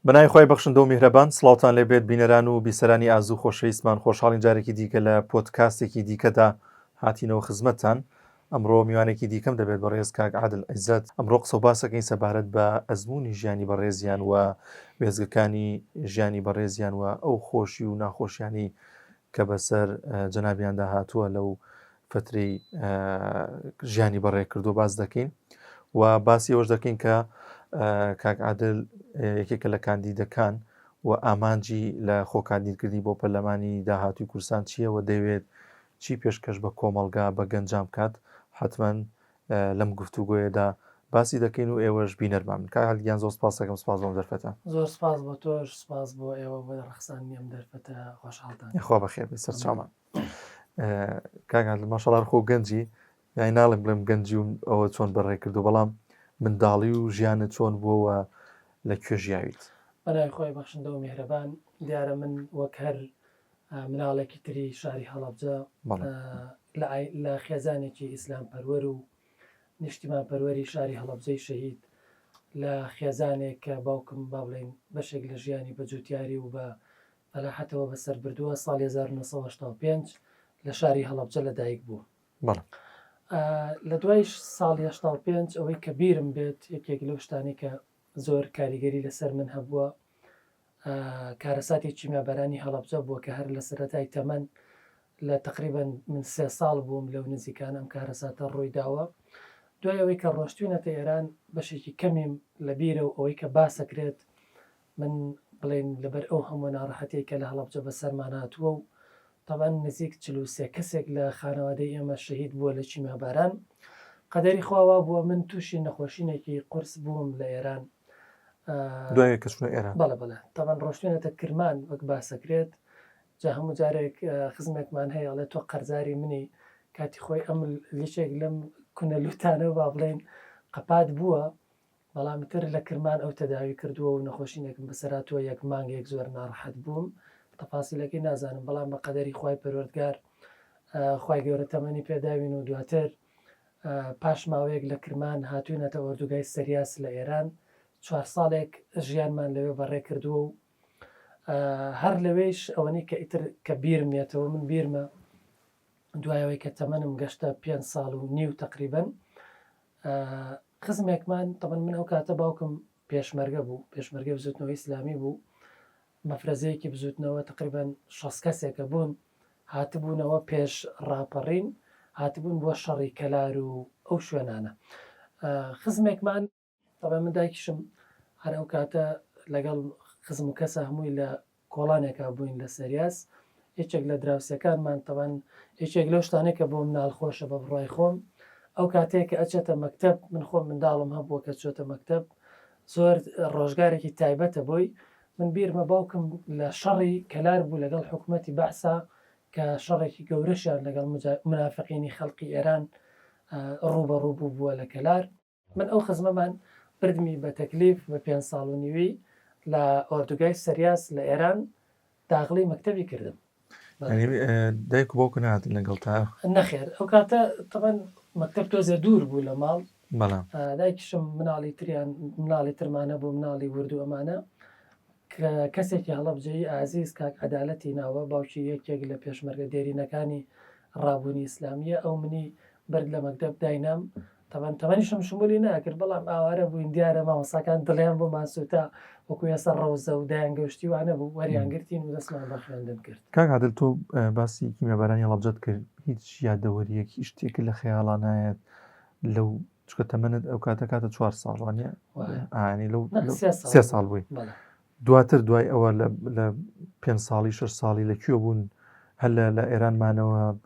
بەناوی خۆی بەخشندە و میهرەبان سڵاوتان لێبێت بینەران و بیسەرانی ئازوو خۆشەویستمان خۆشحاڵین جارێکی دیکە لە پۆدکاستێکی دیکەدا هاتینەوە خزمەتتان. ئەمڕۆ میوانێکی دیکەم دەبێت بەڕێز کاک عادل عیزەت. ئەمڕۆ قسە و باسەکەین سەبارەت بە ئەزموونی ژیانی بەڕێزیان و وێزگەکانی ژیانی بەڕێزیان و ئەو خۆشی و ناخۆشیانی کە بەسەر جەنابیاندا هاتووە لەو فترەی ژیانی بەڕێ کردو باس دەکەین و باسی ئەوەش دەکەین کە کاک عادل یەکێکە لە کاندیدەکان و ئامانجی لە خۆکاندیدکردنی بۆ پەرلەمانی داهاتووی کوردستان چییە و دەوێت چی پێشکەش بە کۆمەڵگا بە گەنجام کات. حتمما لەم گفتوگۆیەدا باسی دەکەین و ئێوەش بینەرمان من. کاک عادل زۆر سپاس دەکەم. سپاس بۆم دەرفەتە. زۆر سپاس بۆ تۆش، سپاس بۆ ئێوە بۆ ڕەخسانی ئەم دەرفەتە خۆشحاڵتان. خوا بەخێر بێت سەرچاومان. کاک عادل ماشەڵڵا خۆ گەنجی یانی ناڵێم بڵێم گەنجی و ئەوە چۆن بەڕێ کردو، بەڵام منداڵی و ژیانت چۆن بووەوە لەکوێ ژیاویت؟ بەناوی خۆی بەخشندە و میهرەبان. دیارە من وەک هەر مناڵێکی تری شاری هەڵەبجە لە خێزانێکی ئیسلام پەروەر و نیشتیمان پەروەری شاری هەڵەبجەی شەهید لە خێزانێک کە باوکم با بڵێن بەشێک لە ژیانی بەجوتیاری و بە بەلاحەتەوە بەسەر بردووە. ساڵی 1985 لە شاری هەڵەبجە لەدایک بوو. لە دوای ساڵی 85 ئەوەی کە بیرم بێت یەکێک لەو شتانی کە زۆر کاریگەری لەسەر من هەبووە کارەساتی چیمەبەرانی هەڵەبجە بووە کە هەر لە سەرەتای تەمەن لە تقریبەن من 3 ساڵ بووم لەو نزیکان ئەم کارەساتە ڕووی داوە. دوای ئەوەی کە ڕۆشتوینەتە ئێران بەشێکی کەمیم لە بیرە و ئەوەی کە باسەکرێت من بڵێن لەبەر ئەو هەموو ناڕەحەتی کە لە هەڵەبجە بەسەرمان هاتووە و تەبەن نزیک 43 کەسێک لە خانەوادەی ئێمە شەهید بووە لە چیمەباران. قەدەری خواوا بووە من تووشی نەخۆشینێکی قورس بووم لە ئێران. دوای کەچونە ئێران بەڵێ تەبەن ڕۆشتوینەتە کرمان وەک باسەکرێت جا هەموو جارێک خزمێکمان هەیە ئەڵێ تۆ قەرزاری منی کاتی خۆی ئەم لیچێک لەم کونە لوتانە با بڵێن قەپات بووە، بەڵام تر لە کرمان ئەو تەداوی کردووە و نەخۆشینێکم بەسەراتوە یەک مانگێک زۆر ناڕەحەت بووم. تەفاسیلەکەی نازانم، بەڵام بە قەدەری خوای پەروەردگار خوای گەورە تەمەنی پێداوین و دواتر پاش ماوەیەک لە کرمان هاتوینەتە ئۆردوگای سەریاس لە ئێران. 4 ساڵێک ژیانمان لەوێ بەڕێ کردووە و هەر لەوێش ئەوەنی کە ئیتر کە بیرمێتەوە من بیرمە دوایەوەی کە تەمەنم گەشتە 5 ساڵ و نیو تقریبن خزمێکمان تەمەن من ئەو کاتە باوکم پێشمەرگە بوو، پێشمەرگە بزوتنەوە ئیسلامی بوو، مەفرەزەیەکی بزوتنەوە تقریبان 6 کەسێکە بوون هاتبوونەوە پێش ڕاپەڕین هاتبوون بۆ شەڕی کەلار و ئەو شوێنانە. خزمێکمان تەبەن من دایکیشم هەر ئەو کاتە لەگەڵ خزم و کەسە هەمووی لە کۆڵانێکا بووین لە سەریاس. یەکێک لە دراوسەکانمان تەوان یەکێک لەو شتانێکە بۆ مناڵ خۆشە بە بڕای خۆم ئەو کاتەیە کە ئەچێتە مەکتەب من خۆم منداڵم هەبووە کە چۆتە مەکتەب زۆر ڕۆژگارێکی تایبەتە بۆی من بیرمە باوکم لە شەڕی کەلار بوو لەگەڵ حکوومەتی بەعسا کە شەڕێکی گەورەشیان لەگەڵ منافقینی خەڵقی ئێران ڕوبەڕوو بووە لە کەلار. من ئەو خزمەمان بردمی بە تەکلیف بە 5 ساڵ و نیوی لە ئۆردوگای سەریاس لە ئێران داخلی مەکتەبی کردم. دایک و باوکە نهاتن لەگەڵ تا؟ نەخێر ئەو کاتە تەبەن مەکتەب تۆزێ دوور بوو لە ماڵ. دایکیشم مناڵی تریان مناڵی ترمانە بۆ مناڵی وردو ئەمانە کە کەسێکی هەڵەبجەیی ئازیز کاک عەدالەتی ناوە باوکی یەکێک لە پێشمەرگە دێرینەکانی ڕابوونی ئیسلامیە ئەو منی بەرد لە مەکتەب داینام. تەمەنیشم شمولی ناکرد، بەڵام ئاوارە بووین دیارە مامۆساکان دڵیان بۆ ماسووتا وەکو ێستا ڕەوزە و دایان گەشتی وانە بوو وەریانگرتین و دەستمان بە خوێندن کرد. کاک عادل تۆ باسی کیمەبەرانی هەڵەبجەت کرد، هیچ یادەوەریەکی شتێکی لە خەیاڵان نایەت لەو چکە تەمەنت ئەو کاتە 4 ساڵ وانە ئانی لەو 3 ساڵ بووی دواتر دوای ئەوە لە 5 ساڵی 6 ساڵی لەکوێ بوون هەر لە ئێرانمانەوە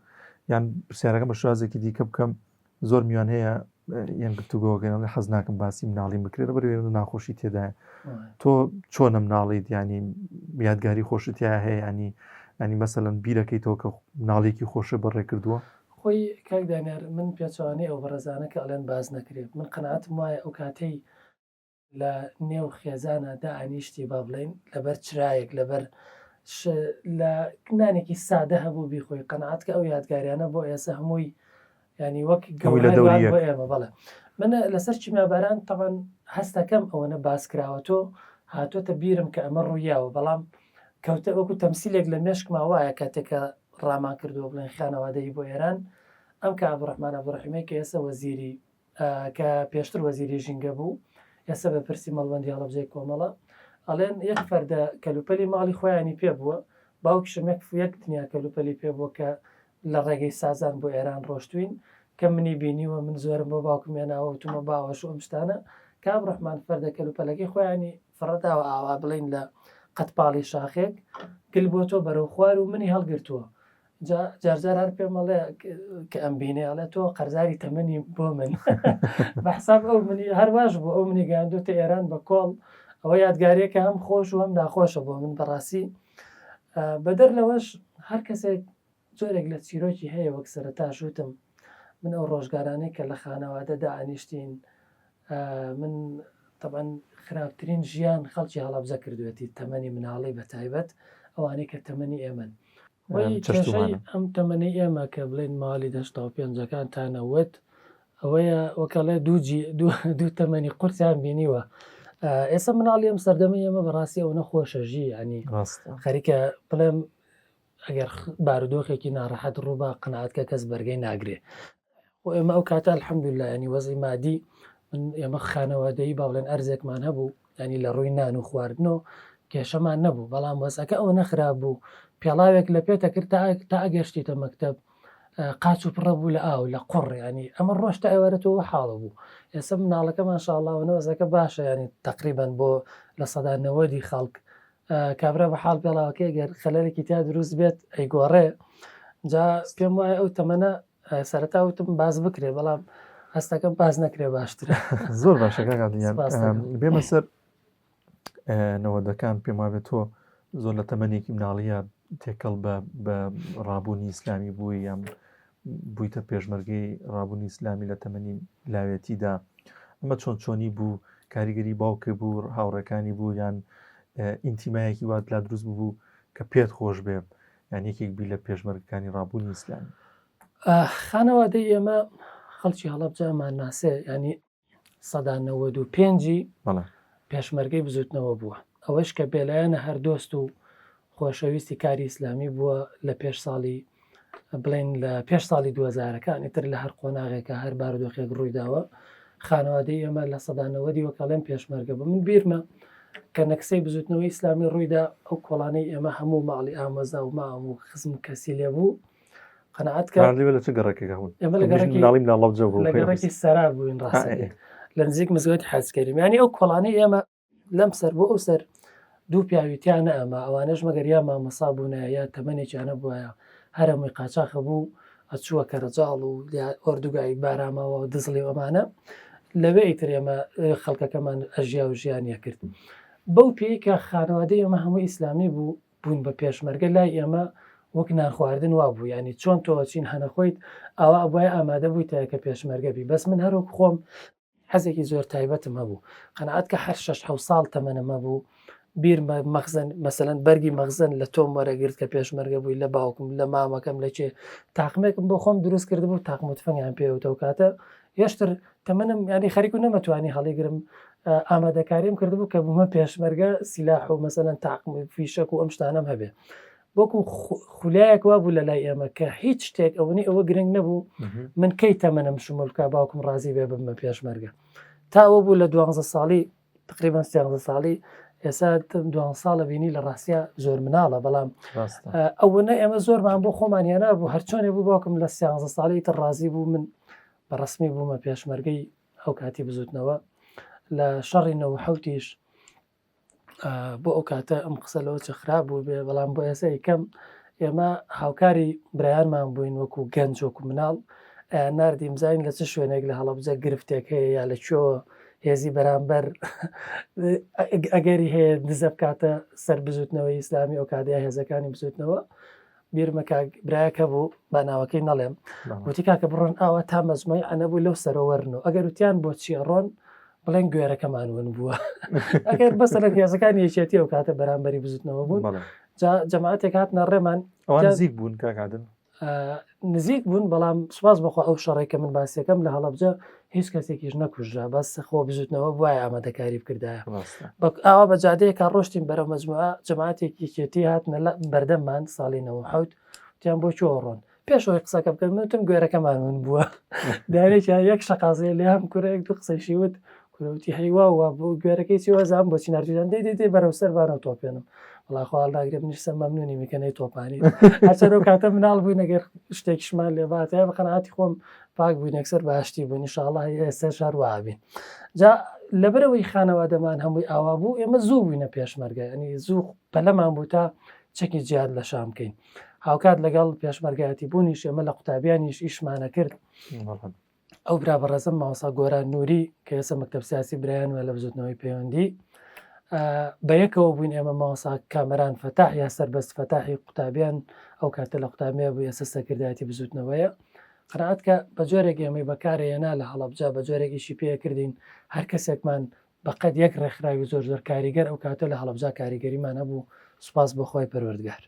یان پرسیارەکەم بە شوازێکی دیکە بکەم زۆر میوان هەیە یان گفتوگۆکەن حەز ناکەم باسی مناڵی بکرێت بەرێ ناخۆشی تێدایە. تۆ چۆنە مناڵیت ینی یادگاری خۆشت هەیە ینی مەسەلەن بیرەکەیتەوە کە مناڵێکی خۆشە بەڕێ کردووە؟ خۆی کاک دانیار من پێچوانەی ئەو بەڕێزانە کە ئەڵێن باز نەکرێت من قەناعەتم وایە ئەو کاتەی لە نێو خێزانە دائانیشتی با بڵێن لەبەر چرایەک لەبەر لە نانێکی سادە هەبوو بیخۆی قەناعەت کە ئەو یادگاریانە بۆ ئێستا هەمووی ینی وەک گەورەوان بۆ ئێمە. بەڵێ من لەسەر چیمەباران تەوان هەستەکەم ئەوەنە باس کراوە تۆ هاتووەتە بیرم کە ئەمە ڕوویاوە بەڵام کەوتە وەکو تەمسیلێک لە مێشکما وایە کاتێکە ڕامان کردووە بڵێن خانەوادەی بۆ ئێران ئەم کە عەبدوڕەحمان عەبدوڕەحیمی کە ئێستا وەزیری کە پێشتر وەزیری ژینگە بوو ئێستا بە پرسی مەڵبەندی هەڵەبجەی کۆمەڵە ئەڵێن یەک فەردە کەلوپەلی ماڵی خۆیانی پێ بووە باوکشم یەک دنیا کەلوپەلی پێ بووە کە لە ڕێگەی سازان بۆ ئێران ڕۆشتوین کە منی بینیوە من زۆرم بۆ باوکم هێناوە وتمە باوەش و ئەم شتانە کە عەبدوڕەحمان فەردە کەلوپەلەکەی خۆیانی فڕەداوە ئاوا بڵین لە قەتپاڵی شاخێک گل بۆ تۆ بەرەو خوار و منی هەڵگرتووە جارجار هەر پێم مەڵێ کە ئەم بینێ ئەڵێ تۆ قەرزاری تەمەنی بۆ من بەحساب ئەو منی هەرواش بوو ئەو منی گەیاندوتە ئێران بە کۆڵ ئەوە یادگاریەکە هەم خۆش و هەم ناخۆشە بۆ من بەڕاستی بەدەر لەوەش هەر کەسێک زۆرێک لە چیرۆکی هەیە وەک سەرەتاش وتم من ئەو ڕۆژگارانەی کە لە خانەوادەدا ئانیشتین من طبعا خراپترین ژیان خەڵکی هەڵەبجە کردوێتی تەمەنی مناڵی بە تایبەت ئەوانەی کە تەمەنی ئێمن کێشەی ئەم تەمەنی ئێمە کە بڵێن ماڵی دەشتا و پێنجەکان تانەوت ئەوەیە وەکەڵێ دوو تەمەنی قورسیان بینیوە ئێستا مناڵی ئەم سەردەمەی ئێمە بەڕاستی ئەو نەخۆشەژی ینی خەریکە بڵێم ئەگەر بارودۆخێکی ناڕەحەت ڕووبا قەناعەتکە کەس بەرگەی ناگرێ و ئێمە ئەو کاتە الحەمدوللا ینی وەزی مادی ئێمە خانەوادەیی با بڵێن ئەرزێکمان هەبوو ینی لە ڕووی نان و خواردنەوە کێشەمان نەبوو بەڵام وەزەکە ئەوە نەخراب بوو پێڵاوێک لە پێتە کرد تا ئەگەشتیتە مەکتەب قاچ و پڕە بوو لە ئاو لە قوڕ ینی ئەمە ڕۆشتە ئێوارەتەوە حاڵە بوو ئێستا مناڵەکە ماشاءالله وەزەکە باشە ینی تقریبا بۆ لە سەدا 90 خەڵک کابرا بە حاڵ پێڵاوەکەی گەر خەلەرێکی تا دروست بێت ئەیگۆڕێ جا پێم وایە ئەو تەمەنە سەرەتا وتم باز بکرێ بەڵام هەستەکەم باز نەکرێ باشترە زۆر باشەکە بێمە سەر نەوەدەکان پێم وابێت تۆ زۆر لە تەمەنێکی مناڵیە تێکەڵ بە ڕابوونی ئیسلامی بووی یان بوویتە پێشمەرگەی ڕابوونی ئیسلامی لە تەمەنی لاوێتیدا ئەمە چۆنی بوو کاریگەری باوکە بوو هاوڕەکانی بوو یان ئینتیمایەکی وات لا دروست بوو کە پێت خۆش بێ یان یەکێک بی لە پێشمەرگەکانی ڕابوونی ئیسلامی خانەوادەی ئێمە خەڵکی هەڵەبجەمان ناسێ ینی سەدا 95 پێشمەرگەی بزوتنەوە بووە ئەوەش کە بێلایەنە هەر دۆست و خۆشەویستی کاری ئیسلامی بووە لە پێش ساڵی بڵێن لە پێش ساڵی 2000ەکانی تر لە هەر قۆناغێکە هەر بارودۆخێک ڕوویداوە خانەوادەی ئێمە لە سەدا 90 وەکەڵێن پێشمەرگە بوو من بیرمە کە نەکسەی بزوتنەوەی ئیسلامی ڕوویدا ئەو کۆڵانەی ئێمە هەموو ماڵی ئامۆزا و مام و خزم کەسی لێ بوو قەنەعەت لە چ گەڕێکێکە هەون لەگەڕێکی سەرا بووین ڕاستی لە نزیک مزگەوتی حەجکەریم ینی ئەو کۆڵانەی ئێمە لەم سەر بۆ ئەو سەر دوو پیاویتیانە ئەمە ئەوانەش مەگەر یا مامەسا بوونە یا تەمەنێکیانە بووە هەرەمووی قاچاخە بوو ئەچووە کەرەجاڵ و ئۆردوگای بارامەوە و دزڵی ئەمانە لەوێ ئیتر ئێمە خەڵکەکەمان ئەژیا و ژیانیە کرد بەو پێی کە خانەوادەی ئێمە هەموو ئیسلامی بوون بە پێشمەرگە لای ئێمە وەک نان خواردن وا بوو ینی چۆن تۆچین هەنەخۆیت ئەوە ئەبووە ئامادە بووی تایکە پێشمەرگەبی بەس من هەروک خۆم حەزێکی زۆر تایبەتم هەبوو قەنەعەت کە هەر 6 ساڵ تەمەنەمە بوو بیر مەخزن مەسەلەن بەرگی مەخزن لە تۆم وەرەگرت کە پێشمەرگە بووی لە باوکم لە مامەکەم لە چێ تاقمێکم بۆ خۆم دروست کرد بوو تاقموتفەنگیان پێوتەوە کاتە هێشتر تەمەنم ینی خەریک و نەمەتوانی هەڵیگرم ئامادەکاریم کردبوو کە بوومە پێشمەرگە سیلاح و مەسەلەن تاقم فیشەک و ئەم شتانەم هەبێ بۆکو خولایەک وا بوو لە لای ئێمە کە هیچ شتێک ئەوەی ئەوە گرنگ نەبوو من کەی تەمەنم شمولکە باوکم ڕازی بێ بمە پێشمەرگە تا ئەوە بوو لە 12 ساڵی تقریبان 13 ساڵی ئێستا 12 ساڵە بینی لە ڕاستیە زۆر مناڵە بەڵام ئەوەنە ئێمە زۆرمان بۆ خۆمانیانە بوو هەرچۆنێ بوو باوکم لە 13 ساڵی تر ڕازی بوو من بەڕسمی بوومە پێشمەرگەی ئەو کاتی بزوتنەوە لە شەڕی 90 بۆ ئەو کاتە ئەم قسە لەوە چ خراپ بوو بێ بەڵام بۆ ئێستا یکەم ئێمە هاوکاری برایانمان بووین وەکو گەنج وەکو مناڵ ناردیم زین لە چ شوێنێک لە هەڵەبجە گرفتێک هەیە یا لە چۆ هێزی بەرامبەر ئەگەری هەیە دزە بکاتە سەر بزوتنەوەی ئیسلامی ئەو کادیا هێزەکانی بزوتنەوە بیرمە برایەکە بوو بە ناوەکەی نەڵێم وتی کاکە بڕۆن ئاوە تا مەزمەی ئەنەبوو لەو سەرەوەرنەوە ئەگەر وتیان بۆ چیڕۆن بڵێن گوێرەکەمان ون بووە ئەگەر بەسە لە هێزەکانی یەکێتی ئەو کاتە بەرامبەری بزوتنەوە بوون جەماعەتێک هاتنە ڕێمان ئەوان نزیک بوون کاکادن نزیک بوون بەڵام سوپاس بەخوا ئەو شەڕێکە من باسیەکەم لە هەڵەبجە هیچ کەسێکیش نەکوژرا بەس خۆ بزوتنەوە وایە ئامادەکاری بکردایە ئاوا بە جادەیەکە ڕۆشتین بەرەو مەجموعە جەماعەتێکی کێتی هاتنە لە بەردەممان ساڵی 90 وتیان بۆ چۆڕۆن پێشەوەی قسەکە بکەم وتم گوێرەکەمان من بووە دارێکیان یەک شەقازەیە لێم کوورەیەک دوو قسەیشی وت کوروتی هەیواوە بۆ گوێرەکەی چیوەزان بۆ چیناردویان دەی بەرەو سەربانە تۆپێنم وڵاخواڵ ناگرێت نیشتە مەمنونی میکەنەی تۆپانی هەچەرە و کاتە مناڵ بووی نەگەر شتێکیشمان لێباتەیە بە قەنەعاتی خۆم پاک بووین ئەکسەر باشتی بوون ئینشاءڵڵا ئێستا شاروابین جا لەبەرەوەی خانەوادەمان هەمووی ئاوا بوو ئێمە زوو بووینە پێشمەرگە ینی زوو پەلەمان بوو تا چەکی جیاد لە شام بکەین هاوکات لەگەڵ پێشمەرگایەتی بوونیش ئێمە لە قوتابیانیش ئیشمانە کرد ئەو برا بەڕێزم ماوەسا گۆران نووری کە ئێستا مەکتەب سیاسی برایان وە لە بزوتنەوەی پەیوەندی بە یەکەوە بووین ئێمە ماوەسا کامەران فەتاح یا سەربەست فەتاحی قوتابیان ئەو کاتە لە قوتابیە بوو ئێستا سەرکردایەتی بزوتنەوەیە قەنەعات کە بە جۆرێک ئێمەی بەکارهێنا لە هەڵەبجا بە جۆرێکیشی پێ کردین هەر کەسێکمان بەقەت یەک ڕێکخراوی زۆر زۆر کاریگەر ئەو کاتە لە هەڵەبجا کاریگەریمان هەبوو سوپاس بەخۆی پەروەردگار.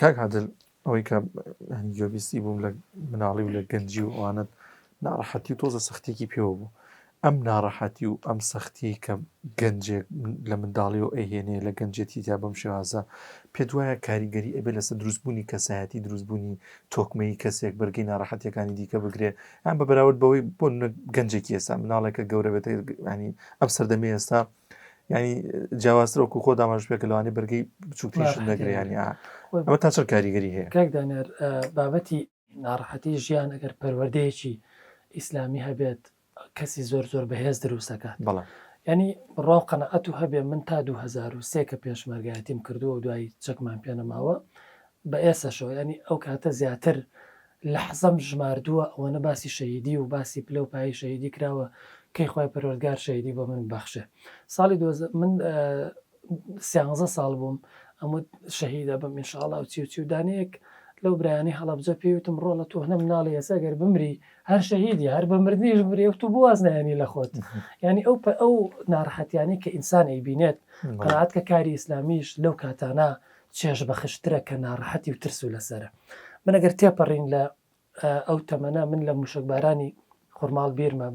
کاک عادل ئەوەی کە گوێبیستی بووم لە مناڵی و لە گەنجی و ئەوانت ناڕەحەتی و تۆزە سەختێکی پێوە بوو ئەم ناڕەحەتی و ئەم سەختی کە گەنجێک لە منداڵی و ئەهێنێ لە گەنجێتی تا بەم شێوازە پێ دوایە کاریگەری ئەبێ لەسەر دروستبوونی کەسایەتی دروستبوونی تۆکمەی کەسێک بەرگەی ناڕەحەتیەکانی دیکە بگرێ ئەم بە بەراورد بەوەی بۆ گەنجێکی ئێستا مناڵێکە گەورە بێت ینی ئەم سەردەمی ئێستا ینی جیاوازترەوەکو خۆ داماژ پێکە لەوانی بەرگەی بچووکتیش نەگریانی ئەمە تا چەر کاریگەری هەیە کاکدانەر بابەتی ناڕەحەتی ژیان ئەگەر پەروەردەیەکی ئیسلامی هەبێت کەسی زۆر زۆر بەهێز دروستەکات ینی ڕاو قەنەعەت و هەبێ من تا 2003 کە پێشمەرگایەتیم کردووە و دوای چەکمان پێنەماوە بە ئێسەشەوە ینی ئەو کاتە زیاتر لە حەزەم ژماردووە ئەوەنە باسی شەهیدی و باسی پلە و پایی شەهیدی کراوە کەی خوای پەروەردگار شەهیدی بۆ من بەخشێ ساڵی من 13 ساڵ بووم ئەمە شەهیدە بەم ئینشاءڵڵا و چی و دانەیەک لەو برایانی هەڵەبجە پێوتم ڕۆڵە تۆ هەنە مناڵی ئێستا گەر بمری هەر شەهیدی هەر بە مردنیش بمری و تو بوازنایانی لە خۆت ینی ئەو ناڕەحەتیانی کە ئینسان ئەیبینێت قەنەعات کە کاری ئیسلامیش لەو کاتانە چێژ بەخشترە کە ناڕەحەتی و ترس و لەسەرە من ئەگەر تێپەڕین لە ئەو تەمەنە من لە موشکبارانی خورماڵ بیرمە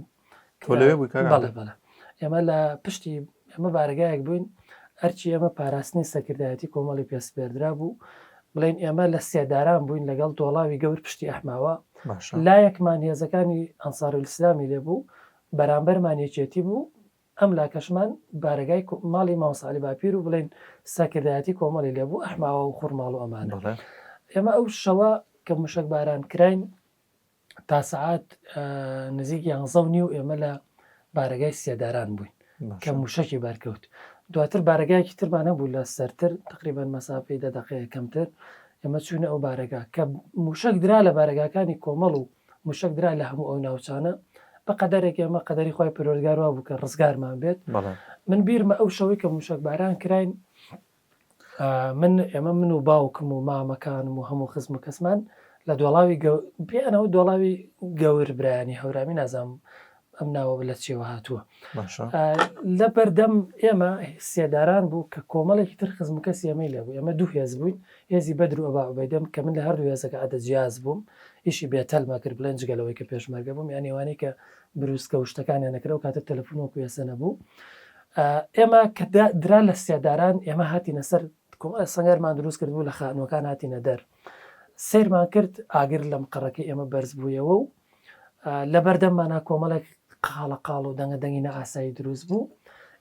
بەڵێ ئێمە لە پشتی ئەمە بارگایەک بووین هەرچی ئەمە پاراستنی سەکردایەتی کۆمەڵی پێسپێردرا بوو بڵێن ئێمە لە سێداران بووین لەگەڵ دۆڵاوی گەور پشتی ئەحماوە لایەکمان هێزەکانی ئەنسارولیسلامی لێبوو بەرامبەرمان یەکێتی بوو ئەم لاکەشمان بارگای ماڵی ماوەسالی باپیر و بڵێن سەکردایەتی کۆمەڵی لێبوو ئەحماوە و خوڕماڵ و ئەمانە ئێمە ئەو شەوە کە موشک باران کراین تا سەعات نزیک 11 و ئێمە لە بارگای سێداران بووین کە موشکی بارکەوت دواتر بارگایەکی ترمان هەبوو لە سەرتر تقریبان مەسافەی 10 دقەیە کەمتر ئێمە چوونە ئەو بارگا کە موشک درا لە بارگاکانی کۆمەڵ و موشک درا لە هەموو ئەو ناوچانە بە قەدەرێک ئێمە قەدەری خوای پەروەردگار وا بوو کە ڕزگارمان بێت من بیرمە ئەو شەوەی کە موشک باران کراین من و باوکم و مامەکانم و هەموو خزم و کەسمان لە دۆڵاوی پێیانەوە دۆڵاوی گەور برایانی هەورامی نازام ئەم ناوە لە چێوە هاتووە لە بەردەم ئێمە سێداران بوو کە کۆمەڵێکی تر خزم و کەسی ئەمەی لێ بوو ئێمە دوو هێز بووین هێزی بەدر و ئەبا عوبەیدەم کە من لە هەردوو هێزەکە ئەدەجیاز بووم ئیشی بێتەلمە کرد بڵێن جگەلەوەی کە پێشمەرگە بووم یان ئێوانەی کە بروسکە و شتەکانیان نەکرا و کاتە تەلەفۆن و کوێسە نەبوو ئێمە کە درا لە سێداران ئێمە هاتینە سەر سەنگەرمان دروست کردبوو لە خانوەکان هاتینە دەر سیرمان کرد ئاگر لەم قەڕەکەی ئێمە بەرز بوویەوە و لە بەردەممانە کۆمەڵێک قاڵە و دەنگە دەنگینە ئاسایی دروست بوو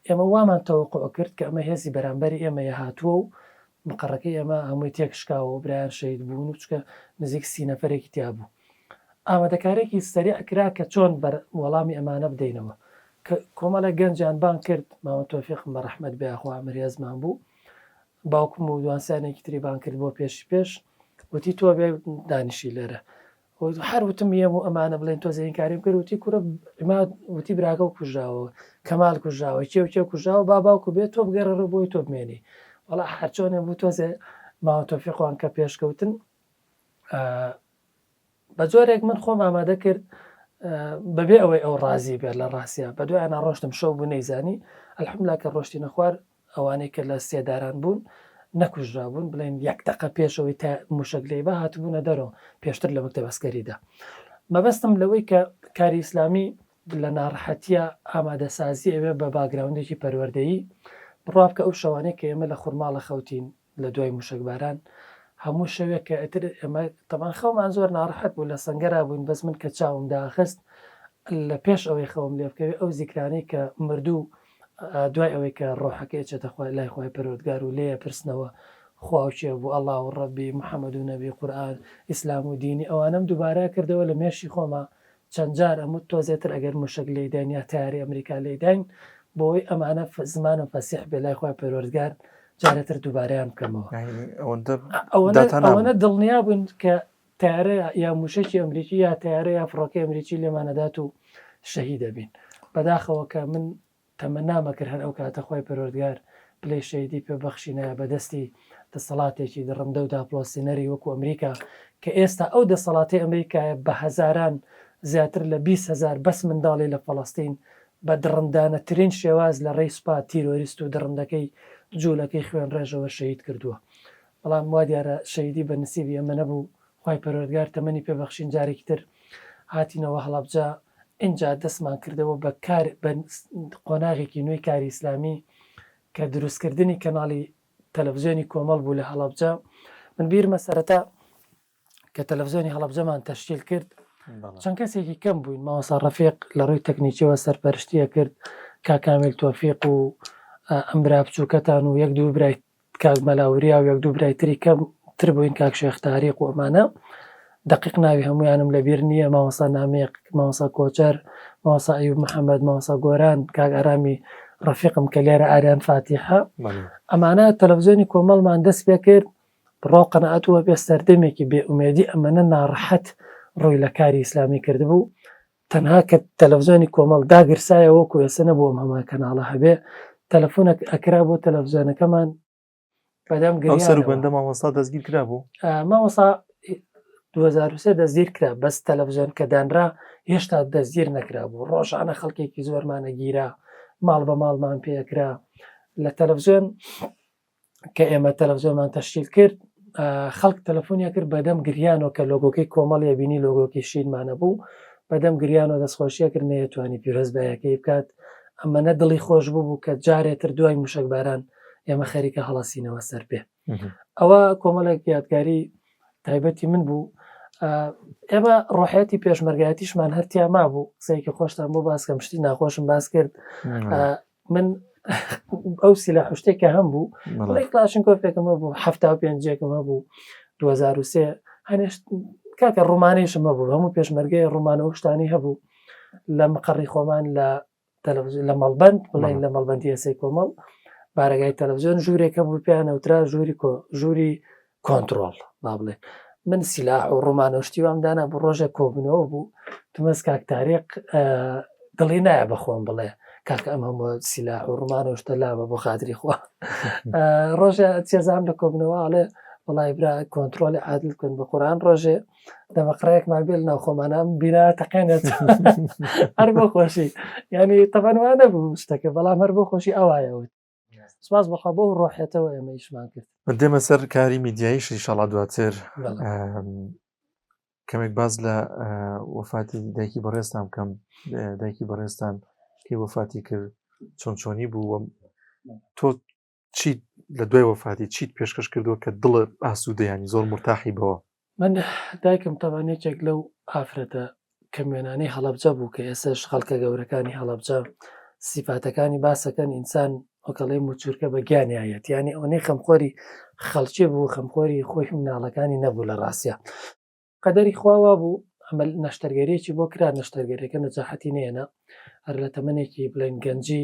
ئێمە وامان تەوەقع کرد کە ئەمە هێزی بەرامبەری ئێمە هاتووە و مقڕەکەی ئێمە هەمووی تێکشکاوە و برایان شەید بوون و چکە نزیک 30 نەفەرێکی تیا بوو ئامادەکارێکی سەریع کرا کە چۆن وەڵامی ئەمانە بدەینەوە کە کۆمەڵە گەنجیان بان کرد ماوە تۆفیقم بە ڕەحمەت بێخوا ئەمەریازمان بوو باوکم و دوانسانێکی تری بان کرد بۆ پێش وتی تۆ بێ دانیشی لێرە هەر وتم یەم و ئەمانە بڵێن تۆ زەینکاریم کرد وتی کوڕە وتی براکە و کوژراوە کەمال کوژراوە کێ کوژراوە باوکو بێت تۆ بگەڕە بۆی تۆ بمێنی وەڵا هەرچۆنێ بوو تۆزێ ماوە تۆفیقوان کە پێشکەوتن بە جۆرێک من خۆم ئامادە کرد بەبێ ئەوەی ئەو ڕازی بێت لە ڕاستیە بە دوایانە ڕۆشتم شەو بوو نەیزانی ئەلحەمدولیلا کە ڕۆشتینە خوار ئەوانەی کە لە سێداران بوون نەکوژرابوون بڵێن یەک دقە پێشەوەی تا موشک لێ بە هاتبوونە دەرەوە پێشتر لە مەکتەب ئەسکەریدا. مەبەستم لەوەی کە کاری ئیسلامی لە ناڕەحەتیە ئامادەسازی ئەوێ بە باگراوندێکی پەروەردەیی بڕوا بکە ئەو شەوانەیە کە ئێمە لە خورماڵە خەوتین لە دوای موشکباران هەموو شەوێک کە ئەتر ئێمە تەمان خەومان زۆر ناڕەحەت بوو لە سەنگەرا بووین بەس من کە چاوم داخست لە پێش ئەوەی خەوم لێ بکەوێ ئەو زیکرانەی کە مردوو دوای ئەوەی کە ڕۆحەکە ئێچێتە خوای لای خۆی پەروەردگار و لێ پرسنەوە خواوچێ بوو ئەڵڵا و ڕەبی محەممەد و نەبی قورئان ئیسلام و دینی ئەوانم دووبارە کردەوە لە مێشی خۆمە چەند جار ئەموو تۆزێتر ئەگەر موشک لێدان یا تیاری ئەمریکا لێداین بۆی ئەمانە زمانم فەسیح بێ لای خۆی پەروەردگار جارێتر دووبارەیان بکەمەوە. ئەوەنە دڵنیا بوون کە تیارە یا موشکی ئەمریکی یا تیارە یا فڕۆکەی ئەمریکی لێمانەدات و شەهید دەبین. بەداخەوە کە من تەمەنامەکرد هەر ئەو کاتە خۆی پەروەردگار پلەی شەیدی پێبەخشینە بەدەستی دەسەڵاتێکی دڕندە و داپلۆسینەری وەکو ئەمریکا کە ئێستا ئەو دەسەڵاتی ئەمریکایە بە هەزاران زیاتر لە 20,000 بەس منداڵی لە فەڵەستین بە دڕندانەترین شێواز لە ڕێی سوپا تیرۆریست و دڕندەکەی جوولەکەی خوێن ڕێژەوە شەهید کردووە. بەڵام وا دیارە شەیدی بە نسیبی ئەمە نەبوو خی پەروەردگار تەمەنی پێبەخشین جارێکی تر هاتینەوە هەڵەبجا اینجا دەستمان کردەوە بە قۆناغێکی نوێی کاری ئیسلامی کە دروستکردنی کەناڵی تەلەڤیزیۆنی کۆمەڵ بوو لە هەڵەبجا. من بیرمە سەرەتا کە تەلەڤیزیۆنی هەڵەبجەمان تەشکیل کرد چەند کەسێکی کەم بووین ماوەسا ڕەفیق لە ڕووی تەکنیکیەوە سەرپەرشتیە کرد کاکامیل تۆفیق و ئەمرا بچووکەتان و یەک دوو برای کاک مەلاوریا و یەک دوو برای تری کەم تر بووین کاک شێخ تاریق و ئەمانە دقیق ناوی هەمویانم لەبیر نییە ماوەسا نامێق ماوەسا کۆچەر ماوەسا ئەیوب محەممەد ماوەسا گۆران کاک ئارامی ڕەفیقم کە لێرە ئاریان فاتیحە ئەمانە تەلەڤیزیۆنی کۆمەڵمان دەست پێ کرد بڕۆ قەنەعەتوە بێ سەردەمێکی بێئومێدی ئەمەنە ناڕەحەت ڕۆی لە کاری ئیسلامی کردبوو تەنها کە تەلەڤیزیۆنی کۆمەڵ داگرسایە وەکو ێسە نەبووم هەمان کەناڵە هەبێ تەلەفۆنێک ئەکرا بۆ تەلەڤیزیۆنەکەمان بەدەم سەر و بەندە مامۆستا دەستگیر کرا بوو مامۆسا 2023 دەستگیر کرا بەس تەلەڤیزیۆن کە دانرا هێشتا دەستگیر نەکرا بوو ڕۆژانە خەڵکێکی زۆرمانە گیرا ماڵ بە ماڵمان پێکرا لە تەلەڤیزیۆن کە ئێمە تەلەڤیزیۆنمان تەشکیل کرد خەڵک تەلەفۆنیا کرد بەدەم گریانەوە کە لۆگۆکەی کۆمەڵی بینی لۆگۆکی شینمانە بوو بەدەم گریانەوە دەستخۆشیە کرد نەیەتوانی پیرۆز بەیەکەی بکات ئەمەنە دڵی خۆش بوو کە جارێتر دوای موشکباران ئێمە خەریکە هەڵەسینەوە سەر پێ ئەوە کۆمەڵێک یادگاری تایبەتی من بوو. ئێمە ڕۆحەتی پێشمەرگایەتیشمان هەرتیا ما بوو قسەیەکی خۆشتان بۆ باسکەم شتی ناخۆشم باس کرد من ئەو سیلا شتێکە هەم بوو کلاشن کۆفێکمە بوو 75ێکمە بوو 2023 هەنێش کاکە ڕوومانیشمە بوو هەموو پێشمەرگەی ڕوومانە و شتانی هەبوو لە مقڕی خۆمان لە مەڵبەند بڵین لە مەڵبەندی ئەسەی کۆمەڵ بارەگای تەلەڤیزیۆن ژوورێکە بوو پێیانەوترا ژووری کۆنتترۆل با بڵێ من سیلا و ڕوومانە شتی وامدانا بۆ ڕۆژە کۆبنەوە بوو تمەس کاک تاریق دڵی نایە بەخۆم بڵێ کاکە ئەم هەموو سیلا و ڕوومانە شتە لابە بۆ خاتری خوا ڕۆژە چێزام لە کۆبنەوەڵێ وڵای برا کۆنتترۆلی عادل کن بە قورآن ڕۆژێ دەمەقڕەیەکمان بێت ناو خۆمانام بینا تەقێنێت هەر بۆ خۆشی ینی تەبەنوانە بوو شتەکە بەڵام هەر بۆ خۆشی ئەوایەوت سپاس بەخوا بۆ ڕۆحێتەوە ئێمە ئیشمان کرد. دێمە سەر کاری میدیاییش ئینشاڵڵا دواتر کەمێک باز لە وەفاتی دایکی بەڕێستان بکەم. دایکی بەڕێستان کەی وەفاتی کرد چۆنی بوو تۆ چیت لە دوای وەفاتی چیت پێشکەش کردووە کە دڵ ئاسوودەیانی زۆر مرتاحی بەوە؟ من دایکم تەوانێکێک لەو ئافرەتە کە وێنانەی هەڵەبجە بوو کە ئێسش خەڵکە گەورەکانی هەڵەبجە سیفاتەکانی باسەکەن ئینسان وەکەڵی موچورکە بە گیانایەت ینی ئەوەی خەمخۆری خەڵکی بوو خەمخۆری خۆی مناڵەکانی نەبوو لە ڕاستە قەدەری خواوا بوو ئەمە نەشتەرگەرێکی بۆ کرا نەشتەرگەرەکە نەجاحەتی نێنە هەر لە تەمەنێکی بڵێن گەنجی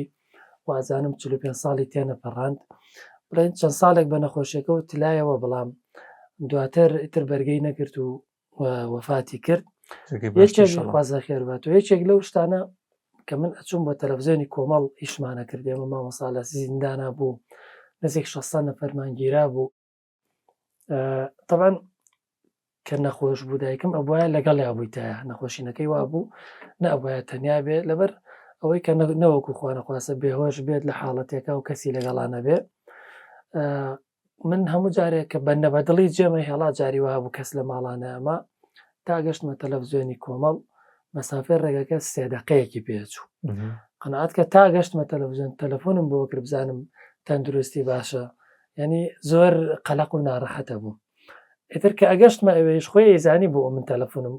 وازانم 45 ساڵی تێنە پەڕاند بڵێن چەند ساڵێک بە نەخۆشیەکە و تلایەوە بەڵام دواتر ئیتر بەرگەی نەکرد و وەفاتی کرد. خوازە خێربات و یەکێک لەو شتانە کە من ئەچوم بە تەلەڤیزیۆنی کۆمەڵ ئیشمانە کردێمە مامۆستا لە زیندانە بوو نزیک 60 نەفەرمانگیرا بوو طبعاً کە نەخۆش بوو دایکم ئەوە لەگەڵ یابوویتایە نەخۆشینەکەی وا بوو نەبووە تەنیا بێ لەبەر ئەوەی کە نەوەکو خوانەخواسە بێهۆش بێت لە حاڵەتێکە و کەسی لەگەڵانە بێ من هەموو جارێک کە بە نەبەدڵی جێمە هێڵا جاری وها بوو کەس لە ماڵانە ئەمە تا گەشتمە تەلەڤزیۆنی کۆمەڵ مەسافەی ڕێگەکە 3 دقەیەکی پێچوو قەناعەت کە تا گەشتمە تەلەڤزیۆن تەلەفۆنم بۆ کرد بزانم تەندروستی باشە ینی زۆر قەلەق و ناڕەحەتە بوو ئیتر کە ئەگەشتمە ئەوێش خۆی زانی بۆ من تەلەفۆنم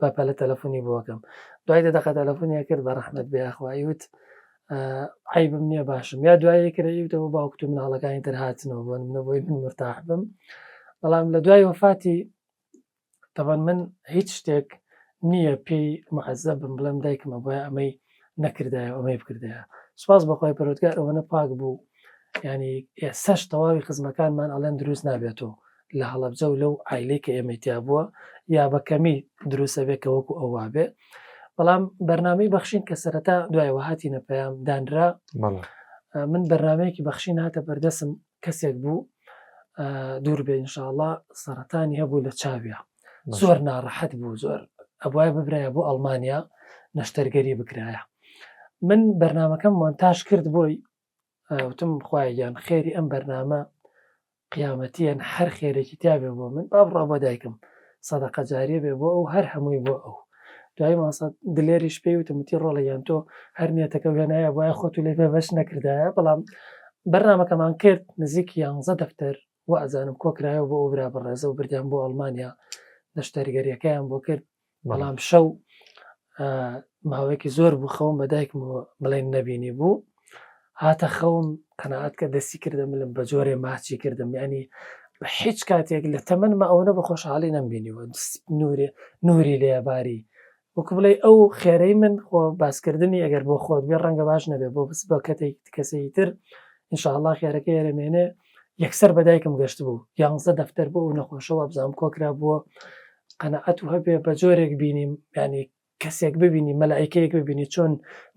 بەپە لە تەلەفۆنی بۆکەم دوای دەقە تەلەفۆنی کرد بە ڕەحمەت بێخوایی وت عیبم نییە باشم یا دوای کرەویتەوە باوکت و مناڵەکانی تر هاتنەوە بۆ منەوەی من مرتاح بم بەڵام لە دوای وفاتی تەبەن من هیچ شتێک نییە پێی معەزە بم بڵێم دایکمە بۆیە ئەمەی نەکردایە ئەمەی بکردەیە سوپاس بەخوای پەروەردگار ئەوەنە پاک بوو ینی ئێسەش تەواوی خزمەکانمان ئەڵێن دروست نابێتەوە لە هەڵەبجە و لەو عیلەی کە ئێمەتیا بووە یا بەکەمی دروستە بێت کە وەکو ئەووا بێ بەڵام بەرنامەی بەخشین کە سەرەتا دوایەوە هاتیینە پێیام دانرا من بەرنمەیەکی بەخشین هاتە بەردەسم کەسێک بوو دوور بێ ئینشاءڵڵا سەرەتانی هەبوو لە چاویە زۆر ناڕەحەت بوو زۆر ئەوایە ببرایە بۆ ئەڵمانیا نەشتەرگەری بکرایە من بەرنمەکەم مۆنتاژ کرد بۆی وتم خوایان خێری ئەم بەرنامە قیامەتیان هەر خێرێکی تیاابێ بۆ من با بڕا بۆ دایکم سەدەقە جاریە بێ بۆ ئەو هەر هەمووی بۆ ئەو دوای ماسە دلێریش پێی وتمتی ڕۆڵەیان تۆ هەر نیەتەکە وێنایە بۆە خۆت لێ پێ بەش نەکردایە بەڵام بەرنمەکەمان کرد نزیکی 11 دەفتەر و ئەزانم کۆکرایەوە بۆ ئەوبرا بەڕێزە و بردیان بۆ ئەڵمانیا نەشتەرگەریەکەیان بۆ کرد بەڵام شەو ماوەیەکی زۆر بوو خەوم بە دایکم بڵێن نەبینی بوو هاتە خەوم قەناعەت کە دەستی کردم لەم بە جۆرێ ماچی کردم ینی بە هیچ کاتێک لە تەمەنمە ئەوەنە بە خۆشحاڵی نەمبینیوە نوری لێباری وەکو بڵێ ئەو خێرەی من خۆ باسکردنی ئەگەر بۆ خۆت بێ ڕەنگە باش نەبێ بۆ بس بە کەتێک کەسەی تر ئینشاءڵڵا خێرەکە یارەمێنێ یەکسەر بەدایکم گەشت بوو 11 دەفتەر بۆ و نەخۆشەوە بزانام کۆکرا بووە قەناعەت و هەبێ بە جۆرێک بینیم ینی کەسێک ببینی مەلائیکەیەک ببینی چۆن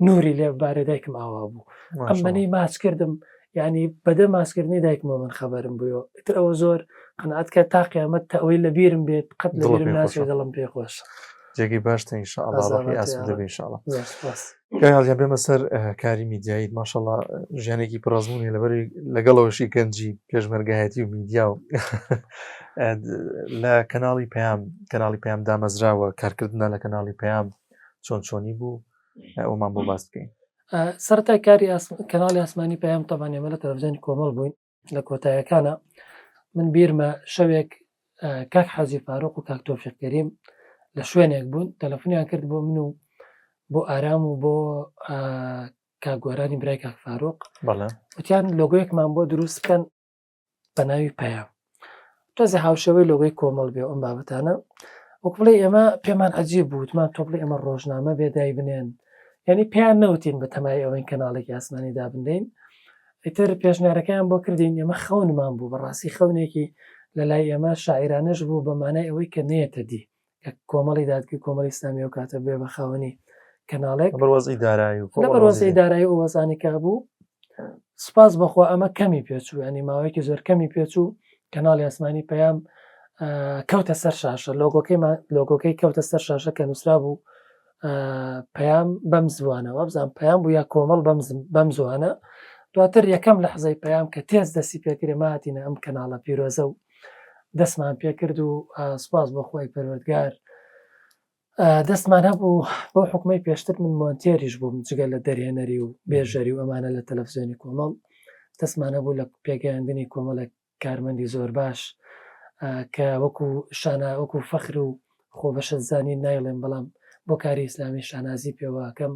نوری لێبارێ دایکم ئاوا بوو ئەممەنی ماچ کردم ینی بەدە ماسکردنی دایکمە من خەبەرم بووە ئتر ئەوە زۆر قەناعەت کە تا قیامەت تا ئەوەی لە بیرم بێت قەت لە بیرم ناچێت دڵم پێ خۆش جێگی باشتە ئینشاءڵڵا ڕۆحی ئاسم دەبێ ئینشاءڵڵا گایان بێمە سەر کاری میدیاییت ماشەڵڵا ژیانێکی پڕەزمونی لەبەری لەگەڵەوەشی گەنجی پێشمەرگایەتی و میدیا و لە کەناڵی پەیام دامەزراوە کارکردنە لە کەناڵی پەیام چۆنی بوو ئەومان بۆ باس بکەین سەرەتای کاری کەناڵی ئاسمانی پەیام تەبان ئێمە لە تەلەڤیزیۆنی کۆمەڵ بووین لە کۆتاییەکانە من بیرمە شەوێک کاک حاجی فاروق و کاک تۆفیق کەریم لە شوێنێک بوون تەلەفۆنیان کرد بۆ من و بۆ ئارام و بۆ کاگۆرانی برای کاک فاروق وتیان لۆگۆیەکمان بۆ دروست بکەن بە ناوی پەیام تۆزە هاوشەوەی لۆگۆی کۆمەڵ بێ ئەم بابەتانە وەکو بڵێ ئێمە پێمان عەجیب بوو وتمان تۆ بڵێ ئەمە ڕۆژنامە بێدای بنێن یعنی پێیان نەوتین بە تەمای ئەوەی کەناڵێکی ئاسمانی دابندین ئیتر پێشنیارەکەیان بۆ کردین ئێمە خەونمان بوو بەڕاستی خەونێکی لە لای ئێمە شاعیرانەش بوو بە مانای ئەوەی کە نێتە دی کۆمەڵی دادگری کۆمەڵی ئیسلامی و کاتە بێ بە خاوەنی کەناڵێک بەڕوەزی دارایی و وەزانی کا بوو سپاس بەخوا ئەمە کەمی پێچوو ینی ماوەیەکی زۆر کەمی پێچوو کەناڵی ئاسمانی پەیام کەوتە سەر شاشە لۆگۆکەی کەوتە سەر شاشە کە نووسرا بوو پەیام بەم زوانەوە بزان پەیام بوو یا کۆمەڵ بەم زوانە دواتر یەکەم لە حەزەی پەیام کە تێز دەستی پێکرێ ماتینە ئەم کەناڵە پیرۆزە و دەستمان پێکرد و سپاس بۆ خۆی پەروەردگار دەستمان هەبوو بۆ حکومەی پێشتر من مۆنتێریش بووم جگە لە دەرهێنەری و بێژەری و ئەمانە لە تەلەڤیزیۆنی کۆمەڵ دەستمان هەبوو لە پێگەیاندنی کۆمەڵێک کارمەندی زۆر باش کە وەکو فەخر و خۆ بەشە زانی نایڵێن بەڵام بۆ کاری ئیسلامی شانازی پێوەکەم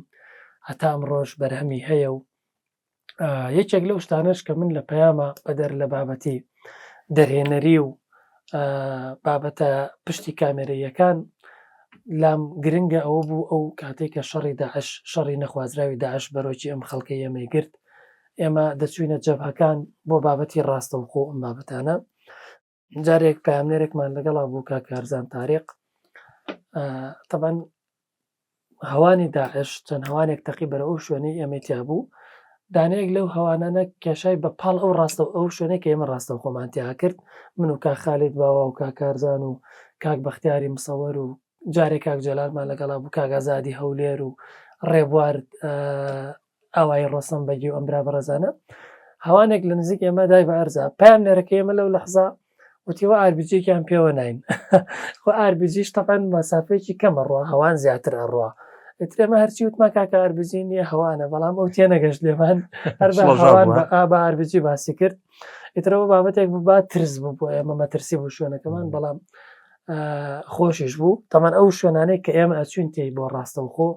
هەتا ئەمڕۆژ بەرهەمی هەیە و یەکێک لەو شتانش کە من لە پەیامە بەدەر لە بابەتی دەرهێنەری و بابەتە پشتی کامێرەیەکان لام گرنگە ئەوە بوو ئەو کاتێک کە شەڕی داعش شەڕی نەخوازراوی داعش بەرۆکی ئەم خەڵکە ئێمەی گرت ئێمە دەچوینە جەبهەکان بۆ بابەتی ڕاستەوخۆ ئەم بابەتانە جارێک پامنێرێکمان لەگەڵا بوو کاکارزان تاریق طبعاً هەوانی داعش چەند هەوانێک تەقی بەرە ئەو شوێنەی ئەمەتیا بوو دانەیەک لەو هەوانانە کێشای بە پاڵ ئەو ڕاستە ئەو شوێنێک ئێمە ڕاستە خۆمانتیا کرد من و کاک خالید باوە و کاکارزان و کاک بەختیاری مسەوەر و جارێک کاک جەلالمان لەگەڵا بوو کاگازادی هەولێر و ڕێبوار ئاوای ڕۆسەم بەگی و ئەمرا بەڕێزانە هەوانێک لە نزیک ئێمە دای بە ئەرزا پام نێرەکە ئێمە لەو لەحظە وتیوە ئاربجێکیان پێوە نین خۆ ئاربجیش تەقەن مەسافەیەکی کەمە ڕوە هەوان زیاتر ئەڕوە ئێمە هەرچی وتما کاکە ئاربجی نیە هەوانە بەڵام ئەو تێ نەگەشت لێمان هەر هەوان بە ئاربجی باسی کرد ئیترەوە بابەتێک بوو با ترس بوو بۆ ئێمە مەترسی بوو شوێنەکەمان بەڵام خۆشیش بوو تەمان ئەو شوێنانەی کە ئێمە ئەچوین تێی بۆ ڕاستەوخۆ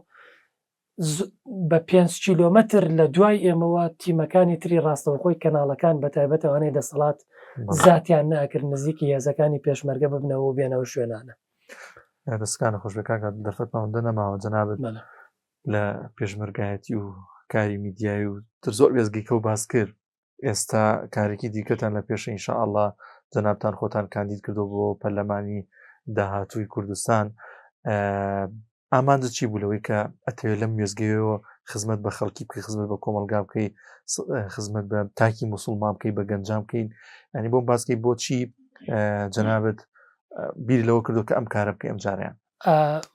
بە 5 کیلۆمەتر لە دوای ئێمەوە تیمەکانی تری ڕاستەوخۆی کەناڵەکان بە تایبەتەوەی دەسەڵات زاتیان ناکرد نزیکی هێزەکانی پێشمەرگە ببنەوە و بێنەوە شوێنانە دەستکانە خۆشبەکە دەرفەتماوەندە نەماوە جەنابەت لە پێشمەرگایەتی و کاری میدیایی و تر زۆر وێزگیکە و باس کرد ئێستا کارێکی دیکەتان لە پێش ئینشاءالله جەنابتان خۆتان کاندید کردو بۆ پەرلەمانی داهاتووی کوردستان ئامانجە چی بوو لەوەی کە ئەتەوێت لەم وێزگەیەوە خزمەت بە خەڵکی بکەی خزمەت بە کۆمەلگا بکەی خزمەت بە تاکی موسڵمان بکەی بە گەنجام بکەین ینی بۆم باسکەی بۆچی جەنابەت بیری لەوە کردو کە ئەم کارە بکەی ئەم جاریان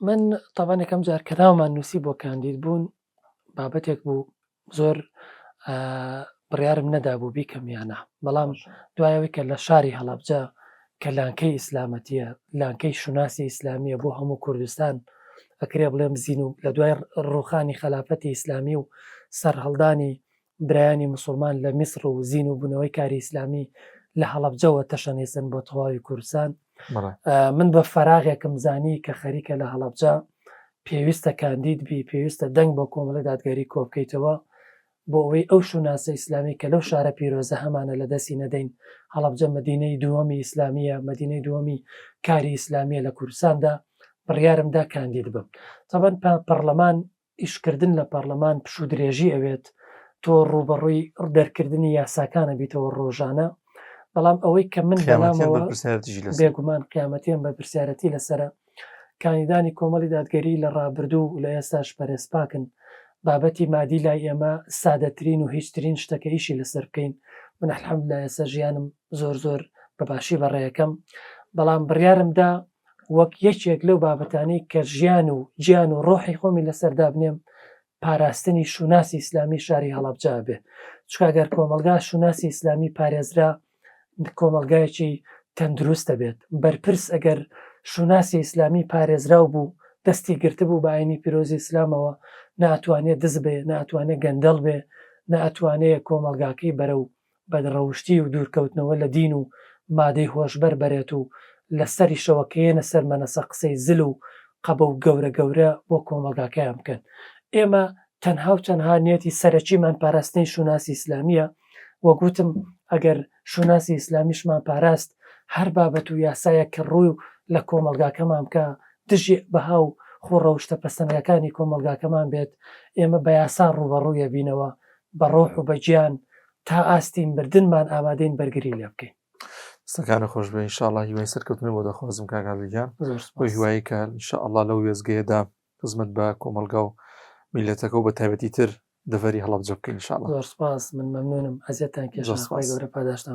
من تاوان یەکەم جار کە ناومان نووسی بۆ کاندید بوون بابەتێک بوو زۆر بڕیارم نەدابوو بیکەمیانە بەڵام دوایەوەی کە لە شاری هەڵەبجە کە لانکەی ئیسلامەتیە لانکەی شوناسی ئیسلامیە بۆ هەموو کوردستان ئەکرێ بڵێم زین و لە دوای ڕوخانی خەلافەتی ئیسلامی و سەرهەڵدانی برایانی مسلمان لە میسر و زین و بوونەوەی کاری ئیسلامی لە هەڵەبجەوە تەشەنێسن بۆ تەواوی کوردستان من بە فەراغێکم زانی کە خەریکە لە هەڵەبجە پێویستە کاندید بی پێویستە دەنگ بۆ کۆمەڵی دادگەری کۆبکەیتەوە بۆ ئەوەی ئەو شوناسە ئیسلامی کە لەو شارە پیرۆزە هەمانە لە دەستی نەدەین هەڵەبجە مەدینەی دووەمی ئیسلامیە مەدینەی دووەمی کاری ئیسلامیە لە کوردستاندا بڕیارمدا کاندید بم تەبەن پەرلەمان ئیشکردن لە پەرلەمان پشوو درێژی ئەوێت تۆ ڕوبەڕووی دەرکردنی یاساکانە بیتەوە ڕۆژانە بەڵام ئەوەی کە من بێگومان قیامەتیان بە پرسیارەتی لەسرە کاندیدانی کۆمەڵی دادگەری لە ڕابردوو لە ئێستاش پەرێزپاکن بابەتی مادی لای ئێمە سادەترین و هیچترین شتەکە ئیشی لەسەر بکەین من الحەمدولillah ئێستا ژیانم زۆر بەباشی بەڕێیەکەم بەڵام بڕیارمدا وەک یەکێک لەو بابەتانی کە گیان و ڕۆحی خۆمی لەسەردا بنێم پاراستنی شوناسی ئیسلامی شاری هەڵەبجە بێ چکەگەر کۆمەلگا شوناسی ئیسلامی پارێزرا کۆمەلگایەکی تەندروستە بێت بەرپرس ئەگەر شوناسی ئیسلامی پارێزراو بوو دەستی گرتبوو بە ئاینی پیرۆزی ئیسلامەوە ناتوانێت دز بێ ناتوانێت گەندەڵ بێ ناتوانێت کۆمەلگاکەی بەرەو بەدڕەوشتی و دوورکەوتنەوە لە دین و مادەی هۆشبەر بەرێت و لەسەری شەوەکەیەنە سەر مەنەسە قسەی زل و قەبە و گەورە بۆ کۆمەلگاکەیان بکەن ئێمە تەنها نێتی سەرەکیمان پاراستنی شوناسی ئیسلامیە وەگوتم ئەگەر شوناسی ئیسلامیشمان پاراست هەر بابەت و یاسایە کە ڕووی لە کۆمەلگاکەمان بکە دژی بەها و خۆڕەوشتە پەسەندەکانی کۆمەلگاکەمان بێت ئێمە بە یاسا ڕوبەڕوویە بینەوە بە ڕۆح و بەگیان تا ئاستین بردنمان ئامادەین بەرگری لێ بکەین سەکانە خۆش بێ ئینشاءالله هیوای سەرکەوتنە بۆ دەخوازم کاکاویجان بۆ هیوایی کە ئینشاءالله لەو وێزگەیەدا خزمەت بە کۆمەلگا و میلەتەکە و بە تایبەتی تر دەڤەری هەڵەبجە بکەین ئینشاءالله زۆر سپاس من مەمنونم ئەزیەتان کێشان خۆی گەورە پاداشتان